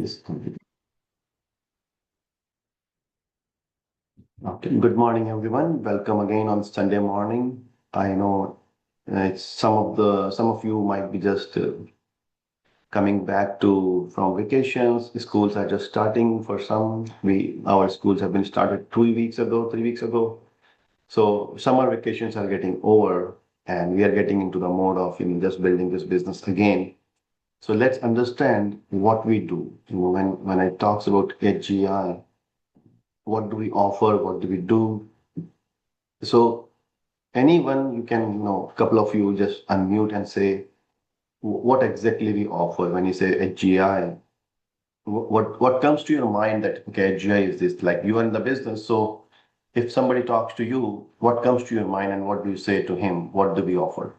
Yes. Okay. Good morning, everyone. Welcome again on Sunday morning. I know it's some of you might be just coming back to from vacations. Schools are just starting for some. Our schools have been started 2 weeks ago, 3 weeks ago. So summer vacations are getting over, and we are getting into the mode of just building this business again. So let's understand what we do. When I talks about HGI, what do we offer? What do we do? So anyone, you can, a couple of you just unmute and say what exactly we offer. When you say HGI, what comes to your mind that okay, HGI is this? Like you are in the business, so if somebody talks to you, what comes to your mind and what do you say to him? What do we offer?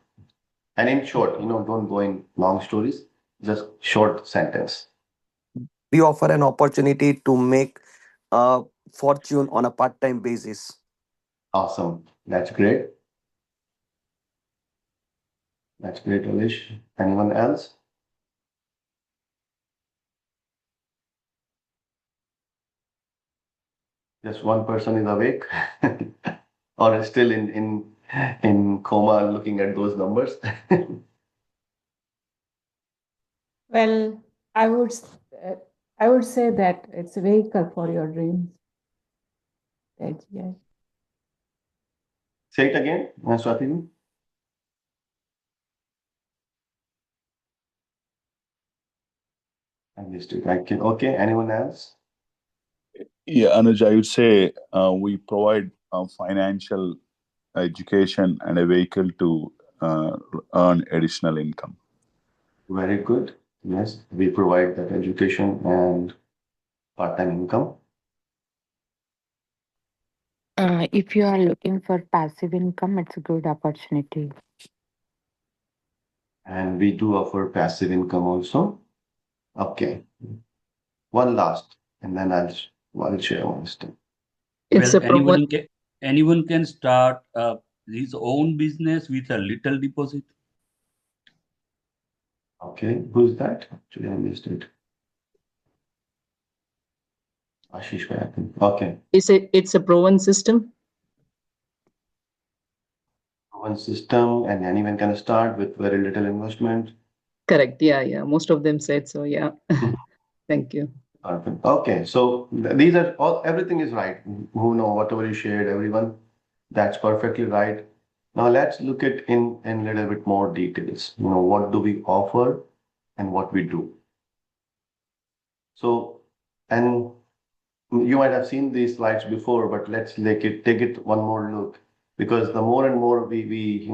And in short, don't go in long stories, just short sentence. We offer an opportunity to make a fortune on a part-time basis. Awesome. That's great. That's great, Alish. Anyone else? Just one person is awake or is still in coma looking at those numbers. Well, I would s- uh, I would say that it's a vehicle for your dreams. HGI. Say it again, Swati. I missed it. I can, okay, anyone else? Yeah, Anuj, I would say we provide financial education and a vehicle to uh, earn additional income. Very good. Yes, we provide that education and part-time income. If you are looking for passive income, it's a good opportunity. And we do offer passive income also. Okay, one last, and then I'll share one step. It's Well, a proven. anyone can start his own business with a little deposit. Okay, who's that? Actually, I missed it. Ashish Bhai, I think. Okay. It's a proven system. One system, and anyone can start with very little investment. Correct. Yeah, yeah. Most of them said so. Yeah. Thank you. Perfect. Okay, so these are all, everything is right. Who know whatever you shared, everyone, that's perfectly right. Now let's look at in little bit more details. What do we offer and what we do. So, and you might have seen these slides before, but let's take it one more look because the more and more we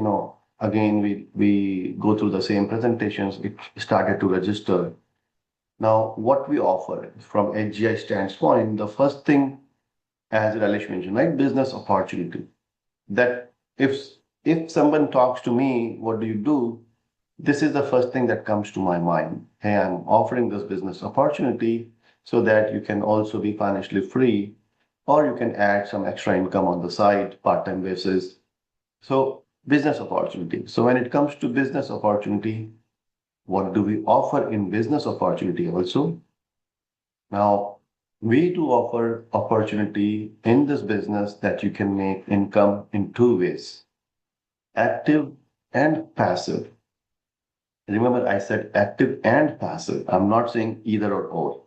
again we go through the same presentations, it started to register. Now, what we offer from HGI standpoint, the first thing, as Ralesh mentioned, right, business opportunity. That if someone talks to me, what do you do? This is the first thing that comes to my mind. Hey, I'm offering this business opportunity so that you can also be financially free, or you can add some extra income on the side, part-time basis. So, business opportunity. So, when it comes to business opportunity, what do we offer in business opportunity also? Now, we do offer opportunity in this business that you can make income in two ways, active and passive. Remember, I said active and passive. I'm not saying either or,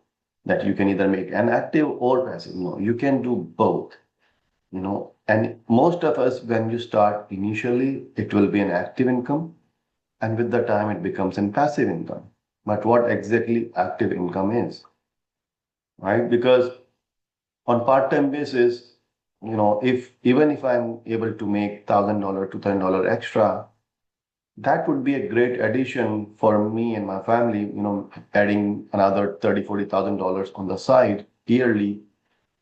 that you can either make an active or passive. No, you can do both, And most of us, when you start initially, it will be an active income, and with the time, it becomes an passive income. But what exactly active income is, right? Because on part-time basis, if even if I'm able to make $1,000, $2,000 extra, that would be a great addition for me and my family, adding another 30, $40,000 on the side yearly,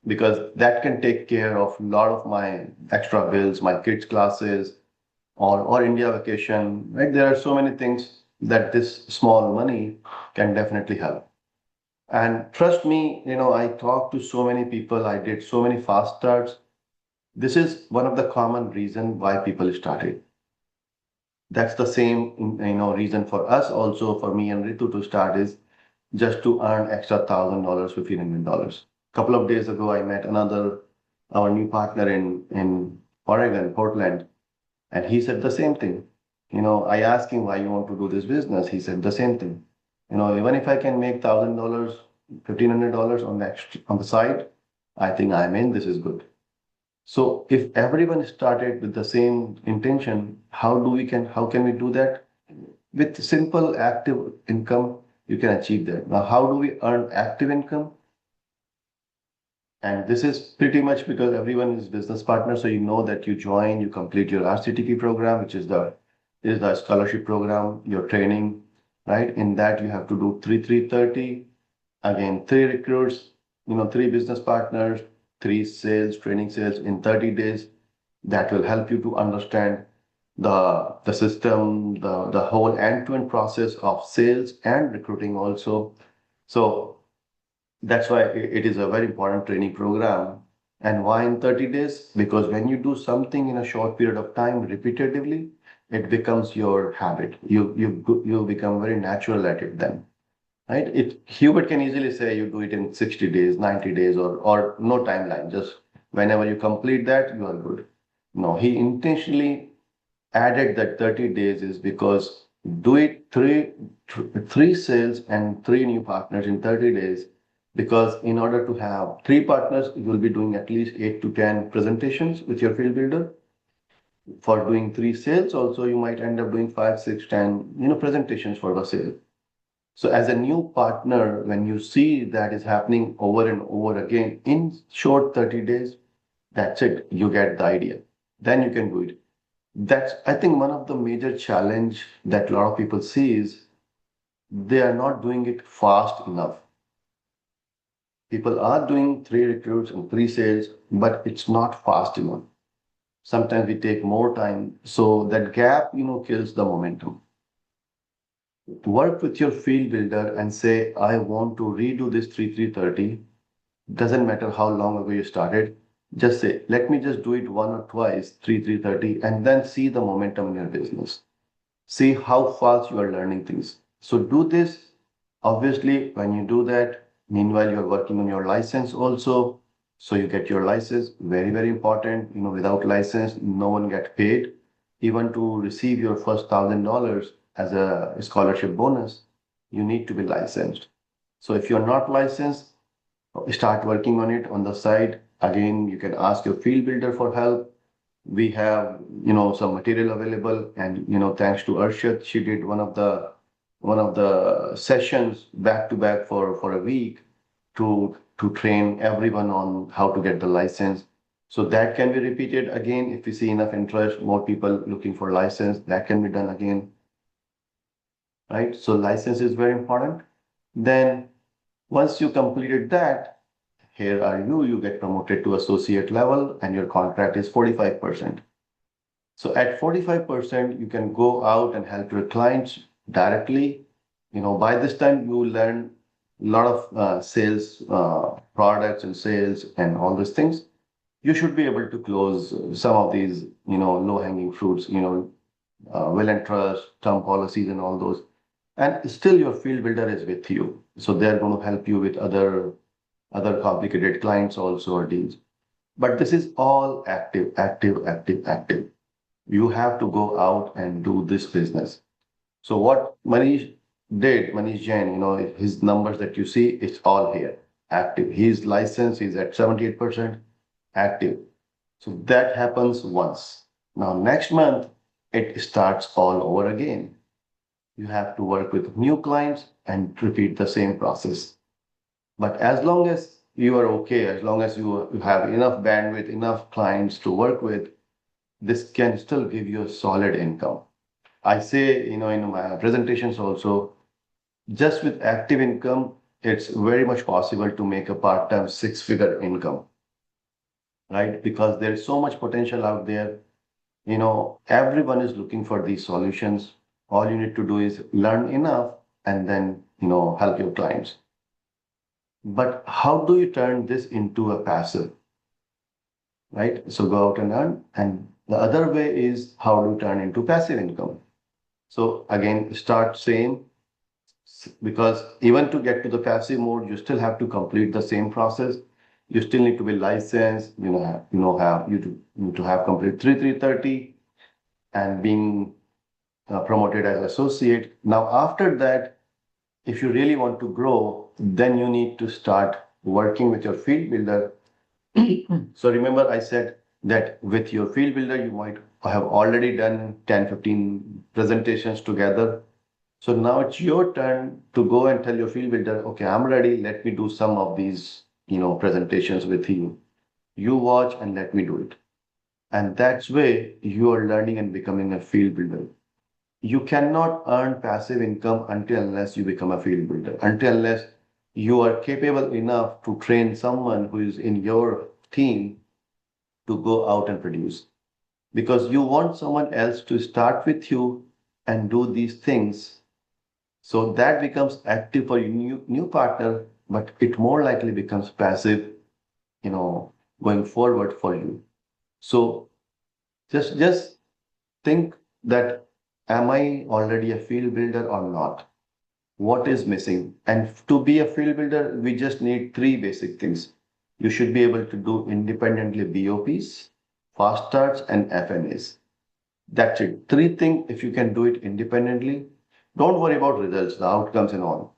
because that can take care of a lot of my extra bills, my kids' classes, or India vacation, right? There are so many things that this small money can definitely help. And trust me, I talked to so many people, I did so many fast starts. This is one of the common reason why people started. That's the same, reason for us also, for me and Ritu to start is just to earn extra $1,000, $1,500. Couple of days ago, I met our new partner in Oregon, Portland, and he said the same thing. I asked him why you want to do this business. He said the same thing. Even if I can make $1,000, $1,500 on the side, I think I'm in. This is good. So if everyone started with the same intention, how can we do that? With simple active income, you can achieve that. Now, how do we earn active income? And this is pretty much because everyone is business partner. So that you join, you complete your RCTP program, which is the scholarship program, your training, right? In that you have to do 3-3-30. Again, 3 recruits, 3 business partners, 3 training sales in 30 days. That will help you to understand the system, the whole end-to-end process of sales and recruiting also. So that's why it is a very important training program. And why in 30 days? Because when you do something in a short period of time repetitively, it becomes your habit. You become very natural at it then. Right? Hubert can easily say you do it in 60 days, 90 days, or no timeline. Just whenever you complete that, you are good. No, he intentionally added that 30 days is because do it three sales and 3 new partners in 30 days. Because in order to have 3 partners, you will be doing at least 8 to 10 presentations with your field builder. For doing 3 sales, also you might end up doing 5, 6, 10, presentations for the sale. So as a new partner, when you see that is happening over and over again in short 30 days, that's it. You get the idea. Then you can do it. That's, I think, one of the major challenge that a lot of people see is they are not doing it fast enough. People are doing 3 recruits and 3 sales, but it's not fast enough. Sometimes we take more time. So that gap, kills the momentum. Work with your field builder and say, I want to redo this 3-3-30. Doesn't matter how long ago you started. Just say, let me just do it 1 or twice, 3-3-30, and then see the momentum in your business. See how fast you are learning things. So do this. Obviously, when you do that, meanwhile, you're working on your license also. So you get your license, very, very important. Without license, no one get paid. Even to receive your first $1,000 as a scholarship bonus, you need to be licensed. So if you're not licensed, start working on it on the side. Again, you can ask your field builder for help. We have, some material available, and thanks to Arshad, she did one of the sessions back to back for a week to train everyone on how to get the license. So that can be repeated again if we see enough interest, more people looking for license, that can be done again. Right? So license is very important. Then once you completed that, here are you get promoted to associate level and your contract is 45%. So at 45%, you can go out and help your clients directly. By this time, you learn a lot of sales, products and sales and all these things. You should be able to close some of these, low-hanging fruits, will and trust, term policies and all those. And still your field builder is with you. So they're going to help you with other complicated clients also or deals. But this is all active, active, active, active. You have to go out and do this business. So what Manish did, Manish Jain, his numbers that you see, it's all here, active. His license is at 78% active. So that happens once. Now, next month, it starts all over again. You have to work with new clients and repeat the same process. But as long as you are okay, as long as you have enough bandwidth, enough clients to work with, this can still give you a solid income. I say, in my presentations also, just with active income, it's very much possible to make a part-time 6-figure income, right? Because there's so much potential out there. Everyone is looking for these solutions. All you need to do is learn enough and then, help your clients. But how do you turn this into a passive? Right? So go out and earn. And the other way is how to turn into passive income. So again, start same. Because even to get to the passive mode, you still have to complete the same process. You still need to be licensed, you need to have complete 330 and being promoted as associate. Now, after that, if you really want to grow, then you need to start working with your field builder. So remember, I said that with your field builder, you might have already done 10, 15 presentations together. So now it's your turn to go and tell your field builder, okay, I'm ready. Let me do some of these, presentations with you. You watch and let me do it. And that's way you are learning and becoming a field builder. You cannot earn passive income until unless you become a field builder, until unless you are capable enough to train someone who is in your team to go out and produce. Because you want someone else to start with you and do these things. So that becomes active for your new partner, but it more likely becomes passive, you know, going forward for you. So just think that am I already a field builder or not? What is missing? And to be a field builder, we just need three basic things. You should be able to do independently BOPs, fast starts, and FNAs. That's it. Three things, if you can do it independently, don't worry about results, the outcomes and all.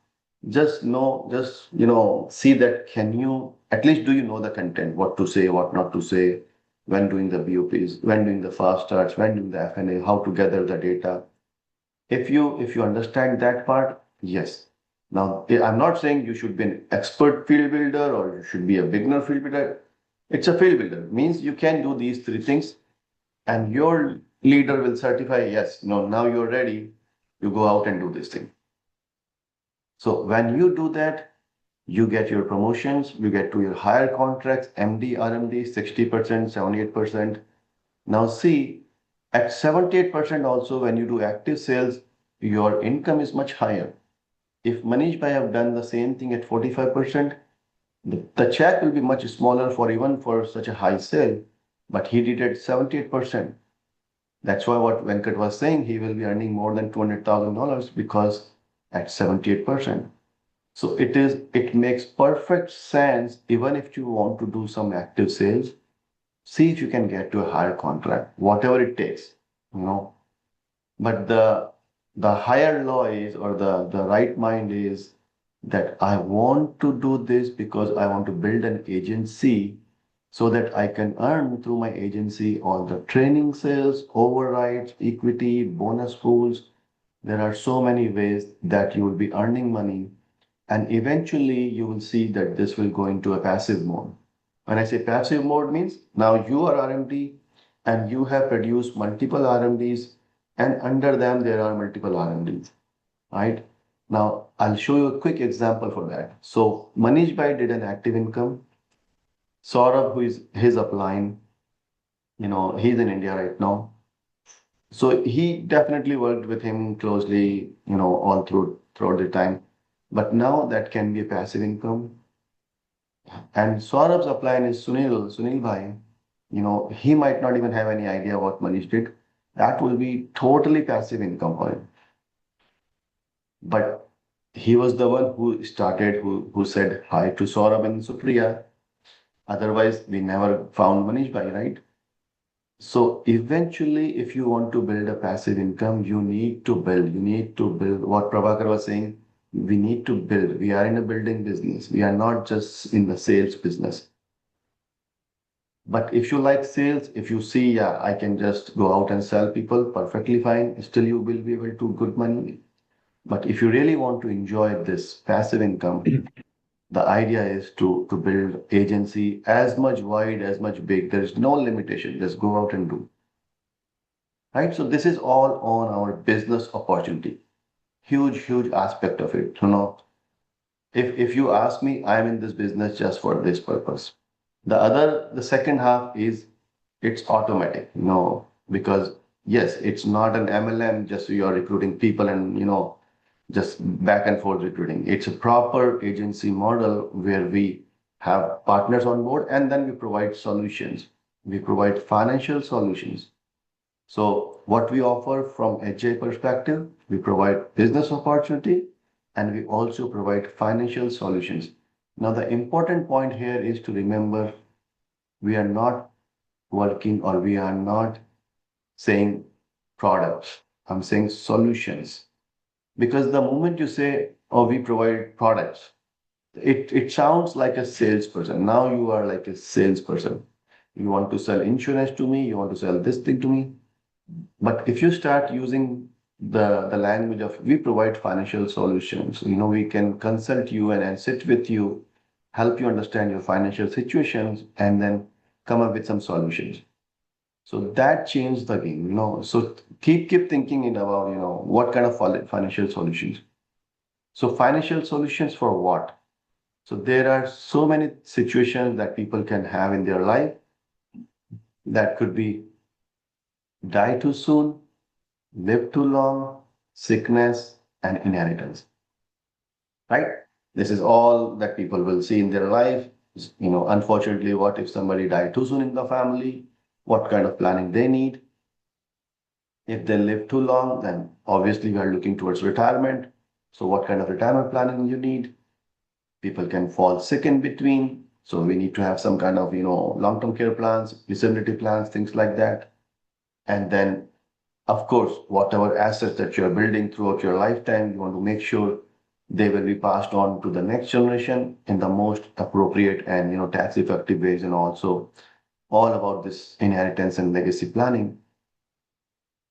See that can you, at least do you know the content, what to say, what not to say, when doing the BOPs, when doing the fast starts, when doing the FNA, how to gather the data. If you understand that part, yes. Now, I'm not saying you should be an expert field builder or you should be a beginner field builder. It's a field builder. Means you can do these three things and your leader will certify, yes, no, now you're ready. You go out and do this thing. So when you do that, you get your promotions, you get to your higher contracts, MD, RMD, 60%, 78%. Now see, at 78% also, when you do active sales, your income is much higher. If Manish Bhai have done the same thing at 45%, the check will be much smaller for even for such a high sale, but he did it 78%. That's why what Venkat was saying, he will be earning more than $200,000 because at 78%. So it makes perfect sense even if you want to do some active sales, see if you can get to a higher contract, whatever it takes, you know. But the higher law is, or the right mind is that I want to do this because I want to build an agency so that I can earn through my agency all the training sales, overrides, equity, bonus pools. There are so many ways that you will be earning money, and eventually you will see that this will go into a passive mode. When I say passive mode means now you are RMD and you have produced multiple RMDs, and under them there are multiple RMDs, right? Now I'll show you a quick example for that. So Manish Bhai did an active income. Saurabh, who is his upline, he's in India right now. So he definitely worked with him closely, all throughout the time. But now that can be a passive income. And Saurabh's upline is Sunil Bhai. He might not even have any idea what Manish did. That will be totally passive income for him. But he was the one who started, who said hi to Saurabh and Supriya. Otherwise, we never found Manish Bhai, right? So eventually, if you want to build a passive income, you need to build. You need to build what Prabhakar was saying. We need to build. We are in a building business. We are not just in the sales business. But if you like sales, if you see, yeah, I can just go out and sell people, perfectly fine. Still, you will be able to good money. But if you really want to enjoy this passive income, the idea is to build agency as much wide, as much big. There is no limitation. Just go out and do. Right? So this is all on our business opportunity. Huge aspect of it. If you ask me, I'm in this business just for this purpose. The second half is it's automatic, because yes, it's not an MLM, just you're recruiting people and, just back and forth recruiting. It's a proper agency model where we have partners on board and then we provide solutions. We provide financial solutions. So what we offer from HGI perspective, we provide business opportunity and we also provide financial solutions. Now, the important point here is to remember we are not working or we are not saying products. I'm saying solutions. Because the moment you say, oh, we provide products, it sounds like a salesperson. Now you are like a salesperson. You want to sell insurance to me, you want to sell this thing to me. But if you start using the language of we provide financial solutions, we can consult you and sit with you, help you understand your financial situations, and then come up with some solutions. So that changed the game. So keep thinking in about, what kind of financial solutions. So financial solutions for what? So there are so many situations that people can have in their life that could be die too soon, live too long, sickness, and inheritance. Right? This is all that people will see in their life. Unfortunately, what if somebody died too soon in the family? What kind of planning they need? If they live too long, then obviously we are looking towards retirement. So what kind of retirement planning you need? People can fall sick in between. So we need to have some kind of, long-term care plans, disability plans, things like that. And then, of course, whatever assets that you're building throughout your lifetime, you want to make sure they will be passed on to the next generation in the most appropriate and, tax effective ways, and also all about this inheritance and legacy planning.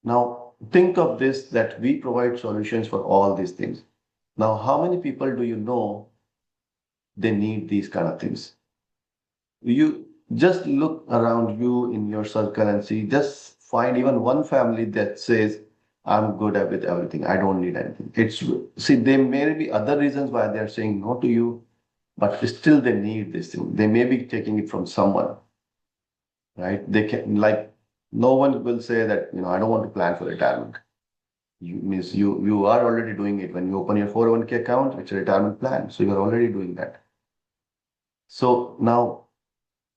Now, think of this that we provide solutions for all these things. Now, how many people do you know they need these kind of things? You just look around you in your circle and see, just find even one family that says, I'm good at with everything. I don't need anything. See, there may be other reasons why they're saying no to you, but still they need this thing. They may be taking it from someone, right? They can, like, no one will say that, I don't want to plan for retirement. You are already doing it. When you open your 401k account, it's a retirement plan. So you're already doing that. So now,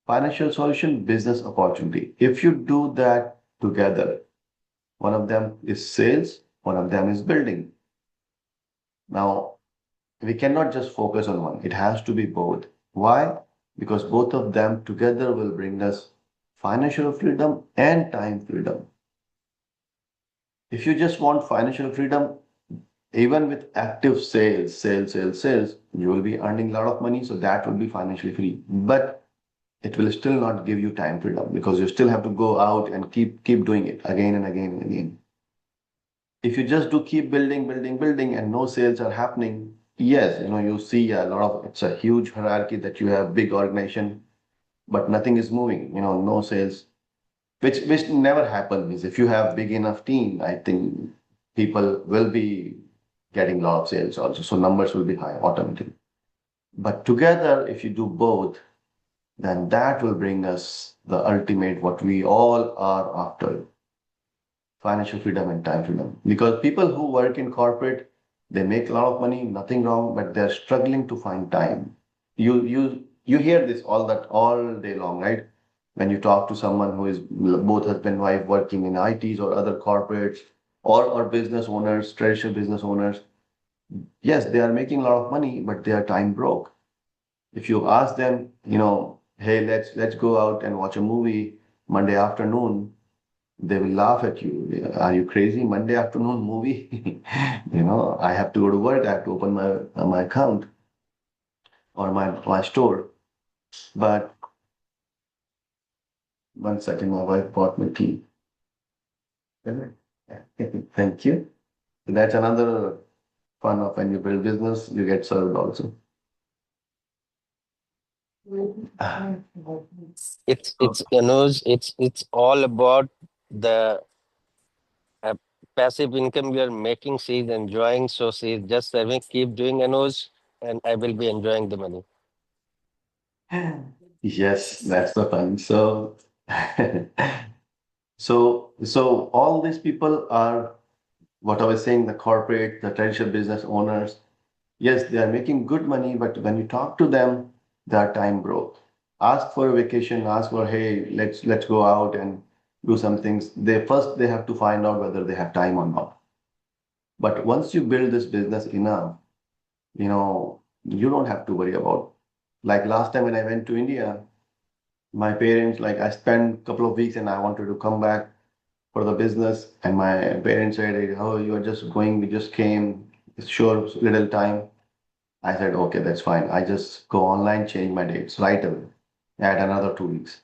financial solution, business opportunity. If you do that together, one of them is sales, one of them is building. Now, we cannot just focus on one. It has to be both. Why? Because both of them together will bring us financial freedom and time freedom. If you just want financial freedom, even with active sales, you will be earning a lot of money. So that will be financially free. But it will still not give you time freedom because you still have to go out and keep doing it again and again and again. If you just do keep building and no sales are happening, yes, you see a lot of, it's a huge hierarchy that you have big organization, but nothing is moving, no sales, which never happens. If you have big enough team, I think people will be getting a lot of sales also. So numbers will be high automatically. But together, if you do both, then that will bring us the ultimate, what we all are after, financial freedom and time freedom. Because people who work in corporate, they make a lot of money, nothing wrong, but they're struggling to find time. You hear this all day long, right? When you talk to someone who is both husband and wife working in ITs or other corporates or business owners, traditional business owners, yes, they are making a lot of money, but they are time broke. If you ask them, hey, let's go out and watch a movie Monday afternoon, they will laugh at you. Are you crazy? Monday afternoon movie? I have to go to work. I have to open my account or my store. But one second, my wife bought me tea. Thank you. That's another fun of when you build business, you get served also. It's Anuj, it's all about the uh, passive income you're making. She's enjoying, so she's just serving. Keep doing, Anuj, and I will be enjoying the money. Yes, that's the fun. So, so all these people are what I was saying, the corporate, the traditional business owners. Yes, they are making good money, but when you talk to them, they are time broke. Ask for a vacation, ask for, hey, let's go out and do some things. They have to find out whether they have time or not. But once you build this business enough, you don't have to worry about. Like last time when I went to India, my parents, like I spent a couple of weeks and I wanted to come back for the business. And my parents said, "Hey, oh, you are just going, we just came, it's sure little time." I said, okay, that's fine. I just go online, change my dates right away, add another 2 weeks.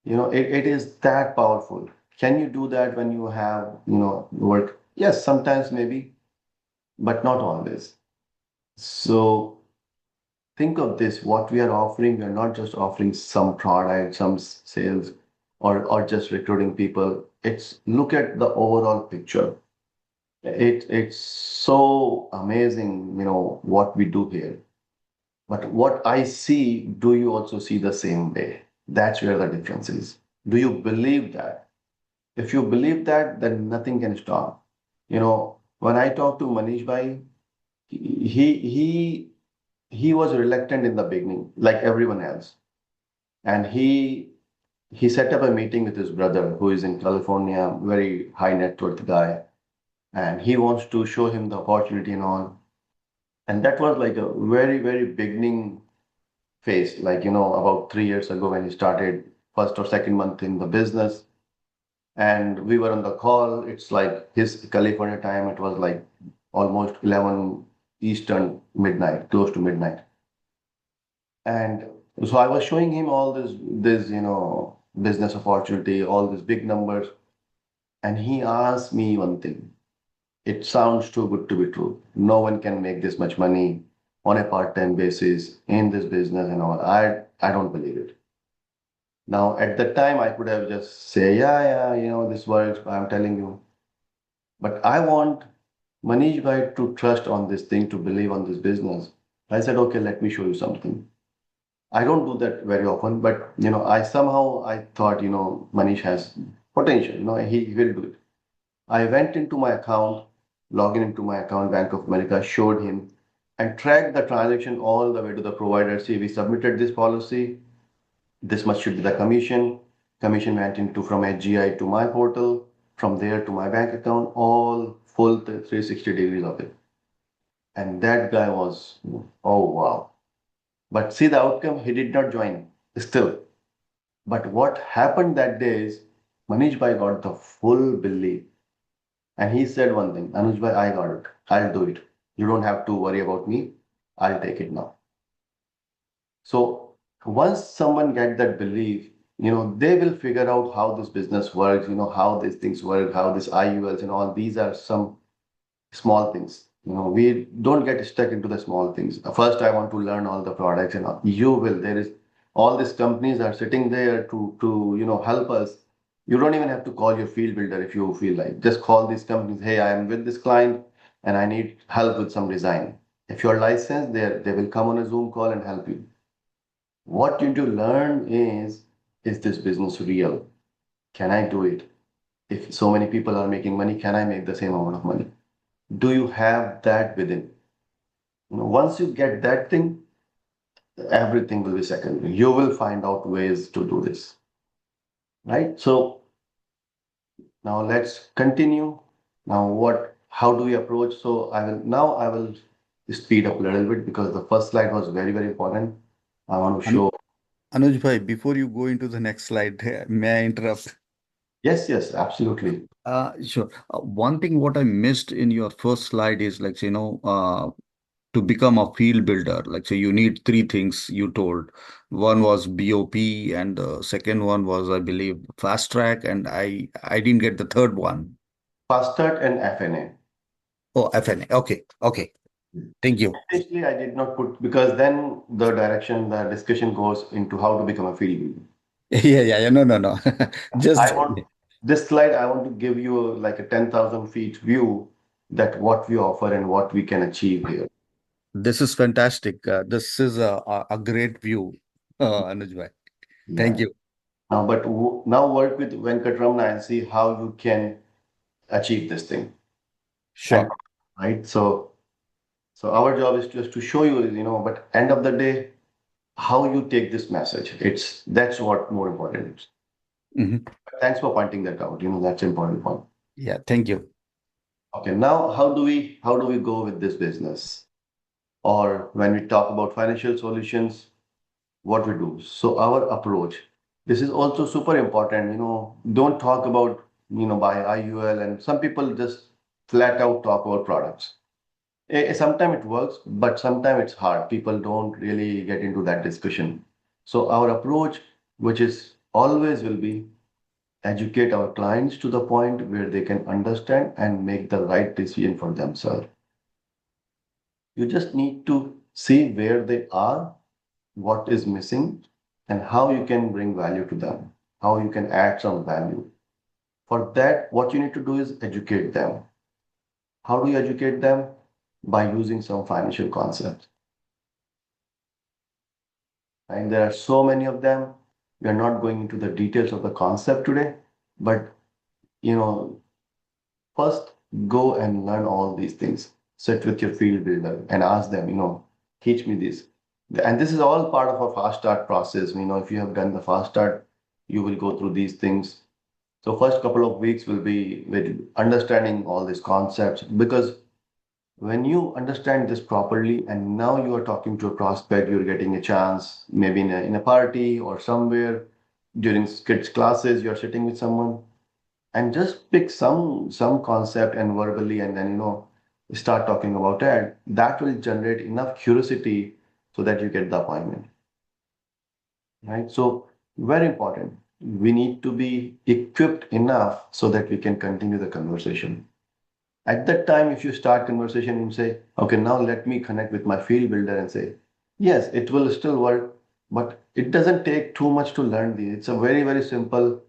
It is that powerful. Can you do that when you have, work? Yes, sometimes maybe, but not always. So think of this, what we are offering, we are not just offering some product, some sales, or just recruiting people. It's look at the overall picture. It's so amazing, what we do here. But what I see, do you also see the same way? That's where the difference is. Do you believe that? If you believe that, then nothing can stop. When I talked to Manish Bhai, he he he was reluctant in the beginning, like everyone else. And he set up a meeting with his brother who is in California, very high net worth guy, and he wants to show him the opportunity and all. And that was like a very, very beginning phase, like about 3 years ago when he started first or second month in the business. And we were on the call. It's like his California time, it was like almost 11 Eastern midnight, close to midnight. And so I was showing him all this business opportunity, all these big numbers. And he asked me one thing. It sounds too good to be true. No one can make this much money on a part-time basis in this business and all. I don't believe it. Now, at the time, I could have just say, yeah, yeah, this works. I'm telling you. But I want Manish Bhai to trust on this thing, to believe on this business. I said, okay, let me show you something. I don't do that very often, but I thought, Manish has potential, he will do it. I went into my account, logged into my account, Bank of America, showed him and tracked the transaction all the way to the provider. See, we submitted this policy. This much should be the commission. Commission went into from HGI to my portal, from there to my bank account, all full 360 degrees of it. And that guy was, oh wow. But see the outcome, he did not join still. But what happened that day is Manish Bhai got the full belief. And he said one thing, Anuj Bhai, I got it. I'll do it. You don't have to worry about me. I'll take it now. So once someone get that belief, they will figure out how this business works, how these things work, how this IULs and all these are some small things. We don't get stuck into the small things. First, I want to learn all the products and all. You will. There is all these companies are sitting there to help us. You don't even have to call your field builder if you feel like. Just call these companies. Hey, I am with this client and I need help with some design. If you're licensed, they will come on a Zoom call and help you. What you need to learn is this business real? Can I do it? If so many people are making money, can I make the same amount of money? Do you have that within? Once you get that thing, everything will be secondary. You will find out ways to do this, right? So now let's continue. Now, how do we approach? So I will speed up a little bit because the first slide was very, very important. I want to Anu- show. Anuj bhai, before you go into the next slide, may I interrupt? Yes, yes, absolutely. Sure. One thing what I missed in your first slide is like, to become a field builder, like, so you need three things you told. One was BOP, and the second one was, I believe, fast track, and I didn't get the third one. Fastart and FNA. Oh, FNA. Okay, okay. Thank you. Actually, I did not put because then the discussion goes into how to become a field leader. Yeah. No, no, no. I Just want this slide, I want to give you like a 10,000 feet view that what we offer and what we can achieve here. this is fantastic. This is a great view, Anuj bhai. Thank Yeah. you. Now work with Venkatramana and see how you can achieve this thing. And Sure. right. So our job is just to show you, but end of the day, how you take this message. That's what more important is. Mhm. Thanks for pointing that out. That's important point. Yeah, thank you. Okay, now how do we go with this business? or when we talk about financial solutions, what we do. So our approach, this is also super important. Don't talk about, by IUL, and some people just flat out talk about products. Sometimes it works, but sometimes it's hard. People don't really get into that discussion. So our approach, which is always will be educate our clients to the point where they can understand and make the right decision for themselves. You just need to see where they are, what is missing, and how you can bring value to them, how you can add some value. For that, what you need to do is educate them. How do you educate them? By using some financial concepts. And there are so many of them. We are not going into the details of the concept today, but you know, first go and learn all these things. Sit with your field builder and ask them, teach me this. And this is all part of a fast start process. If you have done the fast start, you will go through these things. So first couple of weeks will be with understanding all these concepts, because when you understand this properly and now you are talking to a prospect, you're getting a chance, maybe in a party or somewhere during kids classes, you're sitting with someone, and just pick some concept and verbally, and then start talking about it. That will generate enough curiosity so that you get the appointment, right? So very important, we need to be equipped enough so that we can continue the conversation. At that time, if you start conversation and say, okay, now let me connect with my field builder and say, yes, it will still work, but it doesn't take too much to learn these. It's a very, very simple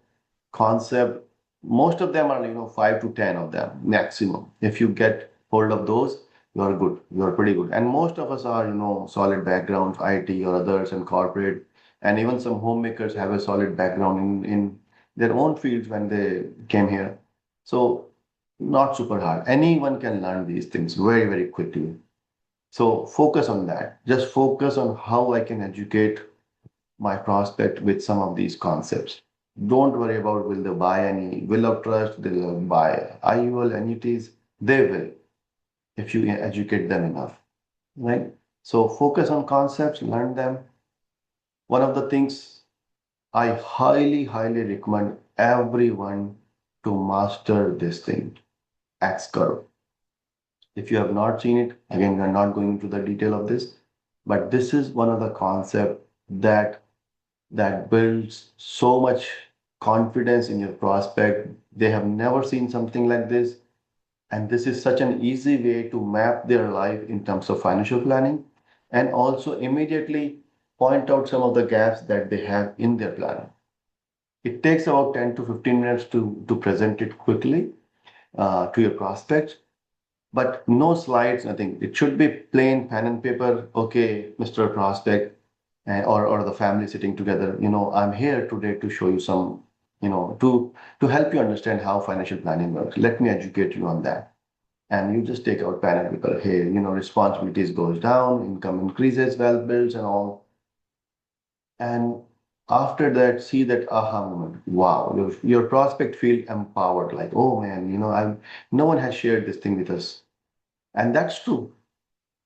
concept. Most of them are, 5 to 10 of them maximum. If you get hold of those, you are good. You are pretty good. And most of us are, solid backgrounds, IT or others and corporate. And even some homemakers have a solid background in their own fields when they came here. So not super hard. Anyone can learn these things very, very quickly. So focus on that. Just focus on how I can educate my prospect with some of these concepts. Don't worry about will they buy any will of trust, they'll buy IUL, annuities. They will if you educate them enough, right? So focus on concepts, learn them. One of the things I highly, highly recommend everyone to master this thing, X curve. If you have not seen it, again, we are not going into the detail of this, but this is one of the concept that builds so much confidence in your prospect. They have never seen something like this. And this is such an easy way to map their life in terms of financial planning, and also immediately point out some of the gaps that they have in their planning. It takes about 10 to 15 minutes to present it quickly to your prospects, but no slides, nothing. It should be plain pen and paper. Okay, Mr. Prospect, or the family sitting together. I'm here today to show you some, to help you understand how financial planning works. Let me educate you on that. And you just take out pen and paper. Hey, responsibilities goes down, income increases, wealth builds, and all. And after that, see that aha moment. Wow, your prospect feel empowered. Like, oh man, no one has shared this thing with us, and that's true.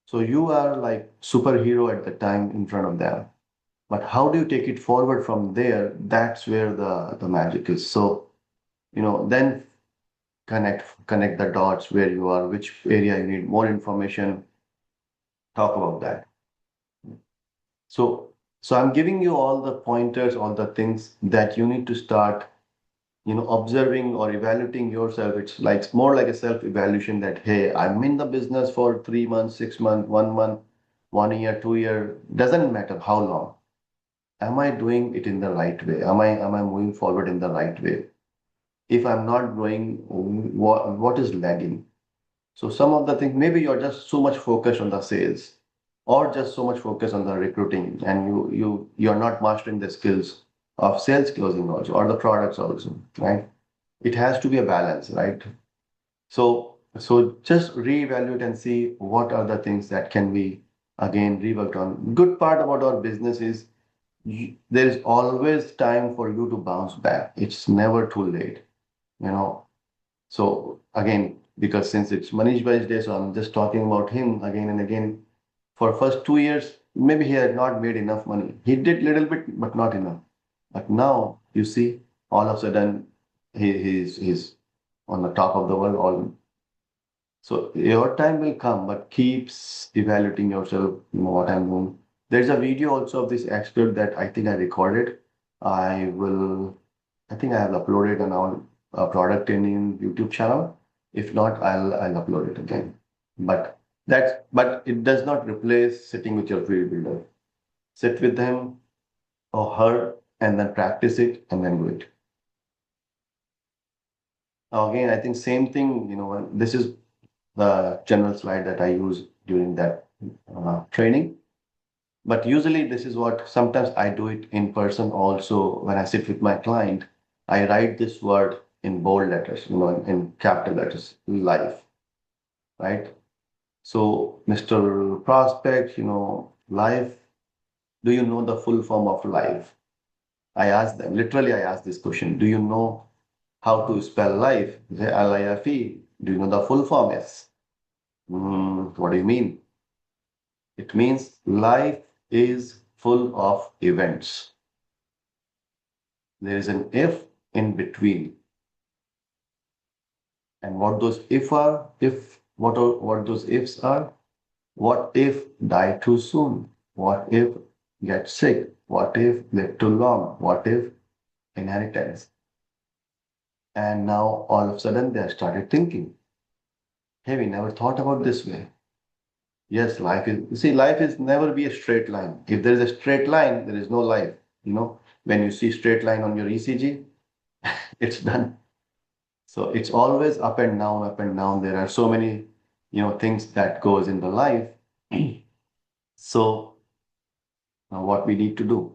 So you are like superhero at the time in front of them. But how do you take it forward from there? That's where the magic is. So, then connect the dots where you are, which area you need more information, talk about that. So, so I'm giving you all the pointers, all the things that you need to start, observing or evaluating yourself. It's like more like a self-evaluation that, hey, I'm in the business for 3 months, 6 months, 1 month, 1 year, 2 year, doesn't matter how long. Am I doing it in the right way? Am I moving forward in the right way? If I'm not growing, what is lagging? So some of the things, maybe you're just so much focused on the sales, or just so much focused on the recruiting, and you're not mastering the skills of sales closing also, or the products also, right? It has to be a balance, right? So just reevaluate and see what are the things that can be again reworked on. Good part about our business is there is always time for you to bounce back. It's never too late, you know. So again, because since it's Manish Bhai's day, so I'm just talking about him again and again. For first 2 years, maybe he had not made enough money. He did little bit, but not enough. But now you see, all of a sudden, he's on the top of the world. All so your time will come, but keeps evaluating yourself. You know what I'm doing. There's a video also of this expert that I think I recorded. I will. I think I have uploaded on our product in YouTube channel. If not, I'll upload it again. But it does not replace sitting with your field builder. Sit with him or her and then practice it and then do it. Now again, I think same thing, this is the general slide that I use during that training. But usually this is what sometimes I do it in person also when I sit with my client. I write this word in bold letters, in capital letters, life, right? So, Mr. Prospect, life, do you know the full form of life? I ask them, literally, I ask this question, do you know how to spell life? They say, L-I-F-E. Do you know the full form? Yes. What do you mean? It means life is full of events. There is an if in between. And what those if are, what those ifs are? What if die too soon? What if get sick? What if live too long? What if inheritance? And now all of a sudden they have started thinking, hey, we never thought about this way. Yes, life is never be a straight line. If there is a straight line, there is no life. When you see straight line on your ECG, it's done. So it's always up and down, up and down. There are so many, things that goes in the life. So what we need to do.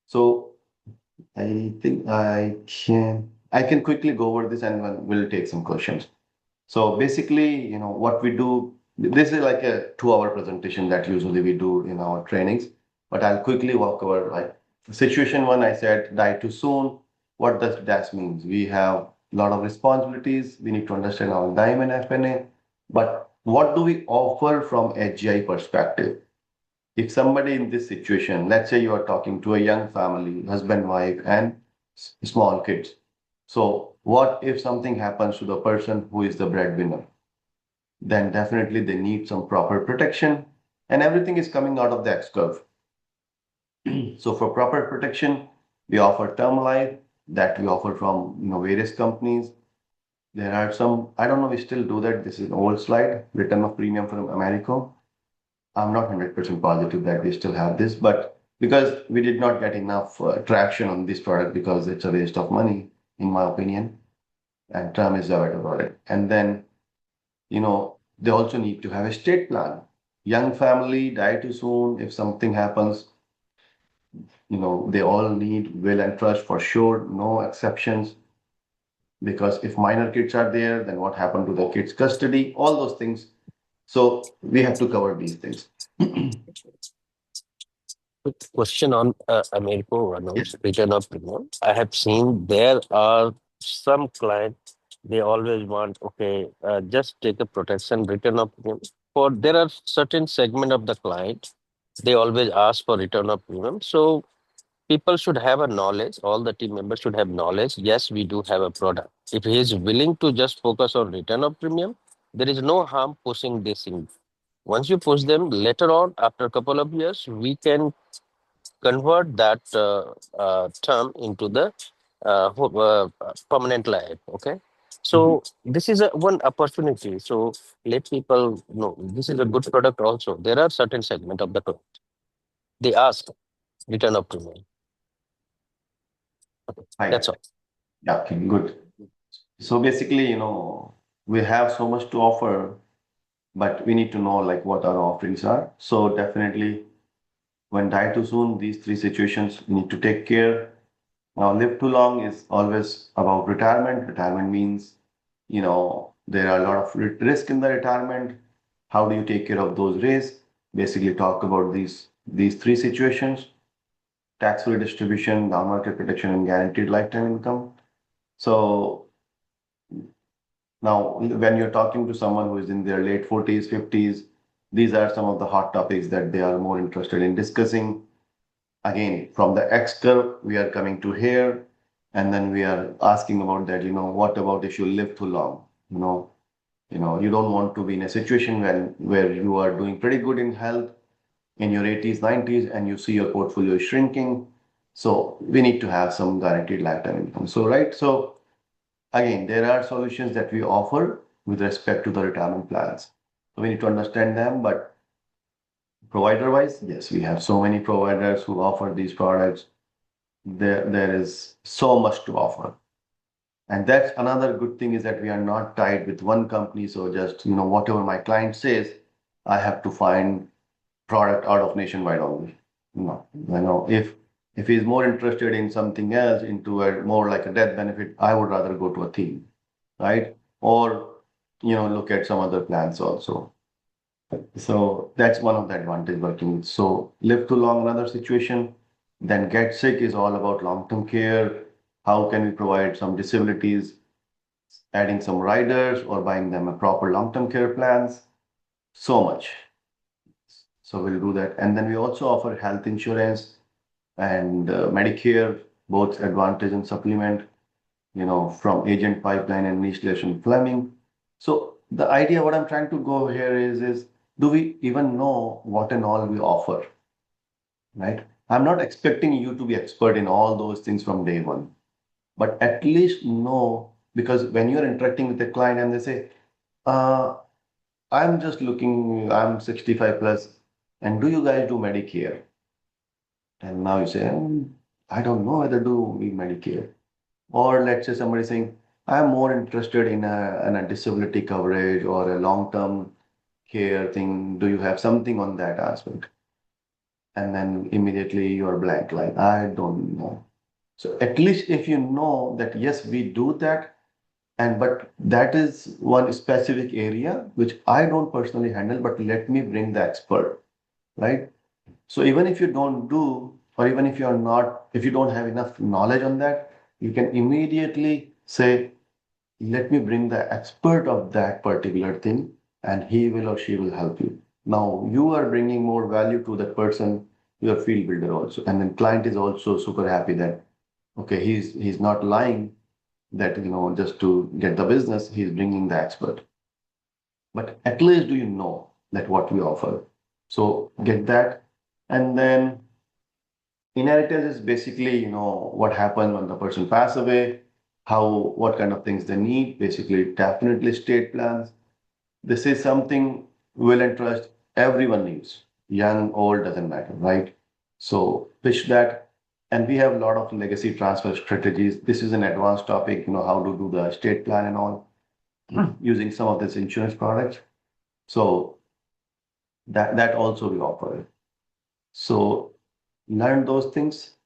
So I think I can quickly go over this and we'll take some questions. So basically, what we do, this is like a 2-hour presentation that usually we do in our trainings, but I'll quickly walk over like situation one, I said die too soon. What does that mean? We have a lot of responsibilities. We need to understand our dime and FNA, but what do we offer from HGI perspective? If somebody in this situation, let's say you are talking to a young family, husband, wife, and small kids. So, what if something happens to the person who is the breadwinner? Then definitely they need some proper protection, and everything is coming out of the X curve. So, for proper protection, we offer term life that we offer from various companies. There are some, I don't know, we still do that. This is an old slide, return of premium from America. I'm not 100% positive that we still have this, but because we did not get enough traction on this product because it's a waste of money, in my opinion, and term is a better product. And then, they also need to have a state plan. Young family, die too soon, if something happens, they all need will and trust for sure, no exceptions. Because if minor kids are there, then what happened to the kids' custody, all those things. So we have to cover these things. Quick question on Americo Anuj, return of premium. I have seen there are some clients, they always want, okay, just take a protection, return of premium. For there are certain segment of the client, they always ask for return of premium. So people should have a knowledge, all the team members should have knowledge. Yes, we do have a product. If he is willing to just focus on return of premium, there is no harm pushing this in. Once you push them later on, after a couple of years, we can convert that term into the permanent life. Okay. So this is one opportunity. So let people know this is a good product also. There are certain segment of the product. They ask return of premium. Right. That's all. Yeah, okay, good. So basically, we have so much to offer, but we need to know like what our offerings are. So definitely, when die too soon, these three situations we need to take care. Now, live too long is always about retirement. Retirement means, there are a lot of risk in the retirement. How do you take care of those risks? Basically, talk about these three situations: tax-free distribution, down market protection, and guaranteed lifetime income. So Now, when you're talking to someone who is in their late 40s, 50s, these are some of the hot topics that they are more interested in discussing. Again, from the X curve, we are coming to here, and then we are asking about that, what about if you live too long? You don't want to be in a situation where you are doing pretty good in health in your 80s, 90s, and you see your portfolio shrinking. So we need to have some guaranteed lifetime income. So, right. So again, there are solutions that we offer with respect to the retirement plans. So we need to understand them, but provider wise, yes, we have so many providers who offer these products. There is so much to offer. And that's another good thing is that we are not tied with one company. So just, whatever my client says, I have to find product out of nationwide only. No, if he's more interested in something else, into a more like a death benefit, I would rather go to a theme, right? Or look at some other plans also. So that's one of the advantage working. So live too long, another situation. Then get sick is all about long-term care. How can we provide some disabilities, adding some riders or buying them a proper long-term care plans? So much. So we'll do that. And then we also offer health insurance and Medicare, both Advantage and Supplement, from agent pipeline and initiation Fleming. So the idea, what I'm trying to go here is do we even know what and all we offer, right? I'm not expecting you to be expert in all those things from day one, but at least know, because when you're interacting with a client and they say, uh, I'm 65 plus, and do you guys do Medicare? And now you say, I don't know whether do we Medicare. Or let's say somebody saying, I'm more interested in a disability coverage or a long-term care thing. Do you have something on that aspect? And then immediately you're blank, like, I don't know. So at least if you know that, yes, we do that, but that is one specific area which I don't personally handle, but let me bring the expert, right? So even if you don't do, or even if you're not, if you don't have enough knowledge on that, you can immediately say, let me bring the expert of that particular thing, and he will or she will help you. Now you are bringing more value to that person, your field builder also. And then client is also super happy that, okay, he's not lying that, just to get the business, he's bringing the expert. But at least do you know that what we offer? So get that. And then inheritance is basically, what happened when the person passed away, what kind of things they need, basically definitely estate plans. This is something will and trust everyone needs, young, old, doesn't matter, right? So pitch that. And we have a lot of legacy transfer strategies. This is an advanced topic, how to do the estate plan and all, using some of this insurance products. So that also we offer. So learn those things.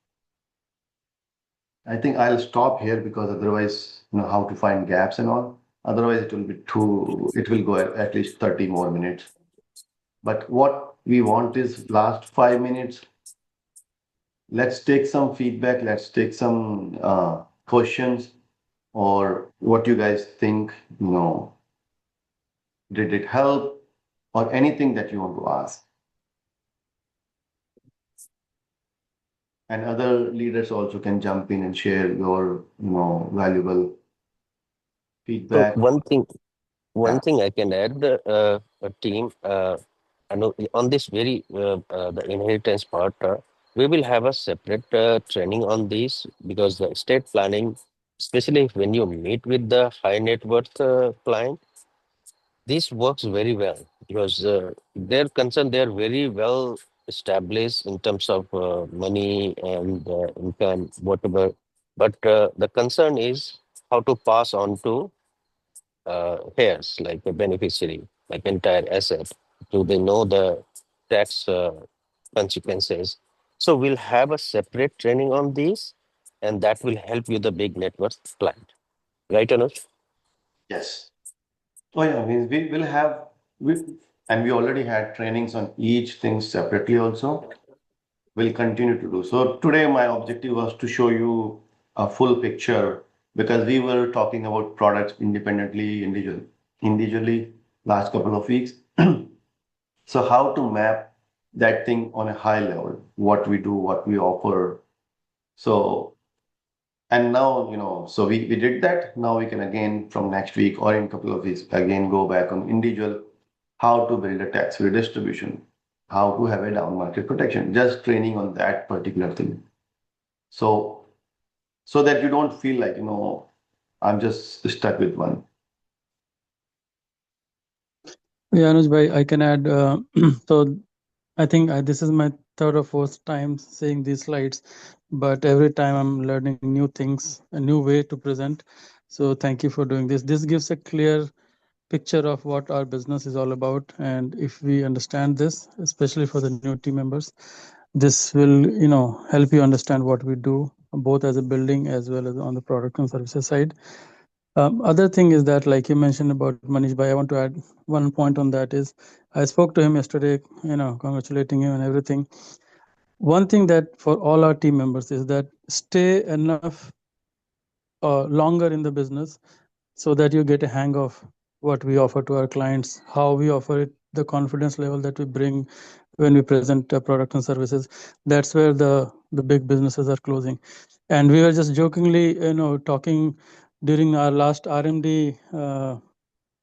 I think I'll stop here because otherwise, how to find gaps and all. Otherwise, it will go at least 30 more minutes. But what we want is last 5 minutes. Let's take some feedback. Let's take some questions or what you guys think, did it help or anything that you want to ask. And other leaders also can jump in and share your, valuable So feedback. one thing I can add, a team, I know on this very the inheritance part, we will have a separate training on this because the estate planning, especially when you meet with the high net worth client, this works very well because their concern, they are very well established in terms of money and income, whatever. But the concern is how to pass on to heirs, like the beneficiary, like entire asset. Do they know the tax consequences? So we'll have a separate training on these, and that will help you the big net worth client. Right, Anuj? Yes. Oh yeah, means we will have and we already had trainings on each thing separately also. We'll continue to do. So today my objective was to show you a full picture because we were talking about products individually last couple of weeks. So how to map that thing on a high level, what we do, what we offer. So, and now, so we did that. Now we can again from next week or in a couple of weeks again go back on individual, how to build a tax-free distribution, how to have a down market protection, just training on that particular thing. So that you don't feel like, I'm just stuck with one. Yeah, Anuj bhai, I can add. So I think this is my third or fourth time seeing these slides, but every time I'm learning new things, a new way to present. So thank you for doing this. This gives a clear picture of what our business is all about, and if we understand this, especially for the new team members, this will help you understand what we do, both as a building as well as on the product and services side. Other thing is that, like you mentioned about Manish Bhai, I want to add one point on that is I spoke to him yesterday, congratulating him and everything. One thing that for all our team members is that stay enough longer in the business so that you get a hang of what we offer to our clients, how we offer it, the confidence level that we bring when we present product and services. That's where the big businesses are closing. And we were just jokingly, talking during our last RMD,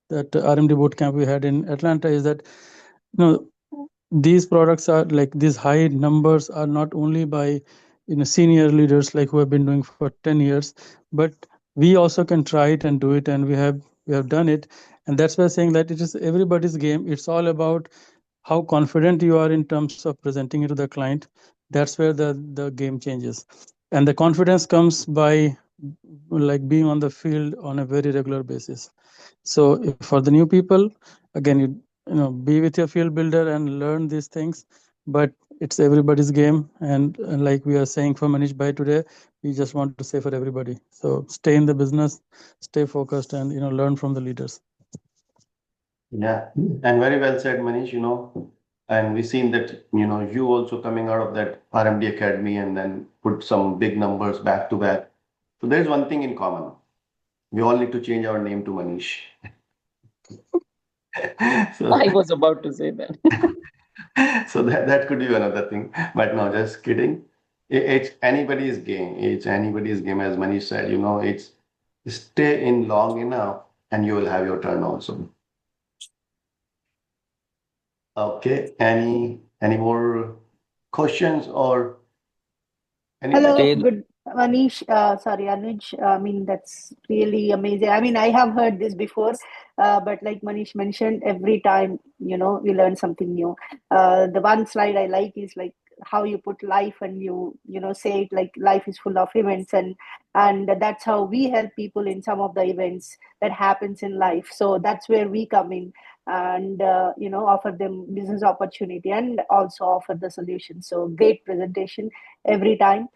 that RMD boot camp we had in Atlanta, is that these products are like, these high numbers are not only by senior leaders like who have been doing for 10 years, but we also can try it and do it, and we have done it. And that's why saying that it is everybody's game. It's all about how confident you are in terms of presenting it to the client. That's where the game changes, and the confidence comes by like being on the field on a very regular basis. So for the new people, again, be with your field builder and learn these things, but it's everybody's game. And like we are saying for Manish Bhai today, we just want to say for everybody. So stay in the business, stay focused, and learn from the leaders. Yeah, and very well said, Manish, and we've seen that, you also coming out of that RMD Academy and then put some big numbers back to back. So there's one thing in common. We all need to change our name to Manish. So, I was about to say that. so that could be another thing. But no, just kidding. It's anybody's game. It's anybody's game, as Manish said, it's stay in long enough and you will have your turn also. Okay, any more questions or anything? Stay Hello, good Manish. Sorry, Anuj. I mean, that's really amazing. I mean, I have heard this before, but like Manish mentioned, every time, we learn something new. The one slide I like is like how you put life and you say it like life is full of events, and that's how we help people in some of the events that happens in life. So that's where we come in and offer them business opportunity and also offer the solution. So great presentation every time.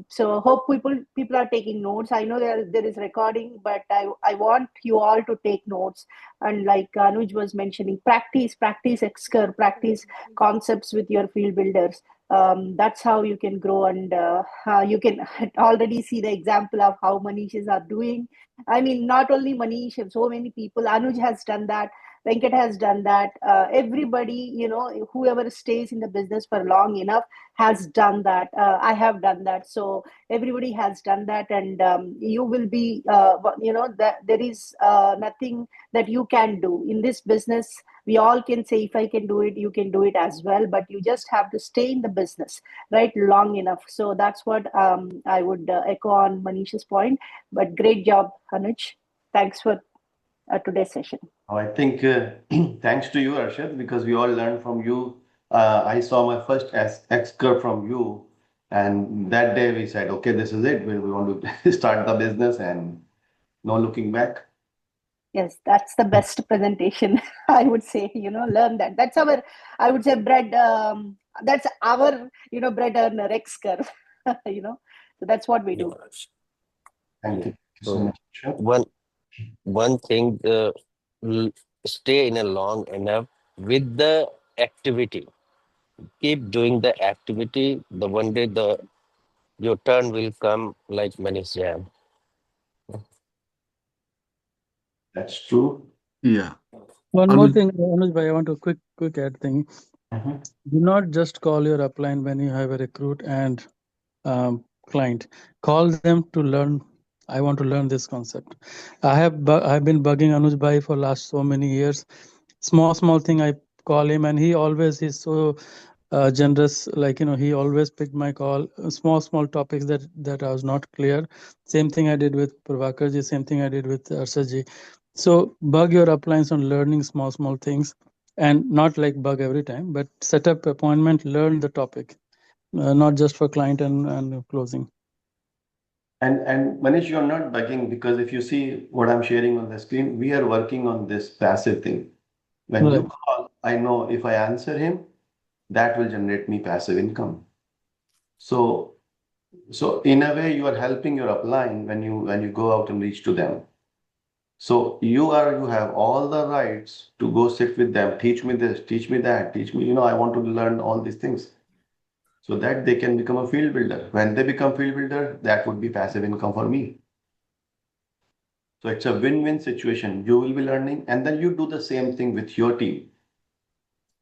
So hope people are taking notes. I know there is recording, but I want you all to take notes. And like Anuj was mentioning, practice excur, practice concepts with your field builders. That's how you can grow, and you can already see the example of how Manishas are doing. I mean, not only Manish, so many people. Anuj has done that. Venkat has done that. Everybody, whoever stays in the business for long enough has done that. I have done that. So everybody has done that, and you will be, that there is nothing that you can do in this business. We all can say, if I can do it, you can do it as well. But you just have to stay in the business, right, long enough. So that's what I would echo on Manish's point. But great job, Anuj. Thanks for today's session. I think thanks to you, Arshad, because we all learned from you. I saw my first X curve from you, and that day we said, okay, this is it. We want to start the business, and no looking back. Yes, that's the best presentation. I would say, learn that. That's our, I would say, bread. That's our, bread earner X curve. So that's what we do. Thank you so so much, Arshad. one thing, l- stay in a long enough with the activity. Keep doing the activity. The one day your turn will come, like Manish said. That's true. Yeah. One more Anuj, thing, Anuj bhai, I want to quick add thing. Mhm. Do not just call your upline when you have a recruit and client. Call them to learn. I want to learn this concept. I've been bugging Anuj bhai for last so many years. Small thing I call him, and he's so generous. Like he always picked my call. Small topics that I was not clear. Same thing I did with Prabhakar ji. Same thing I did with Arshad ji. So bug your uplines on learning small things, and not like bug every time, but set up appointment, learn the topic, not just for client and closing. And Manish, you're not bugging because if you see what I'm sharing on the screen, we are working on this passive thing. When you Right. call, I know if I answer him, that will generate me passive income. So so in a way, you are helping your upline when you go out and reach to them. So you have all the rights to go sit with them, teach me this, teach me that, teach me, I want to learn all these things so that they can become a field builder. When they become field builder, that would be passive income for me. So it's a win-win situation. You will be learning, and then you do the same thing with your team.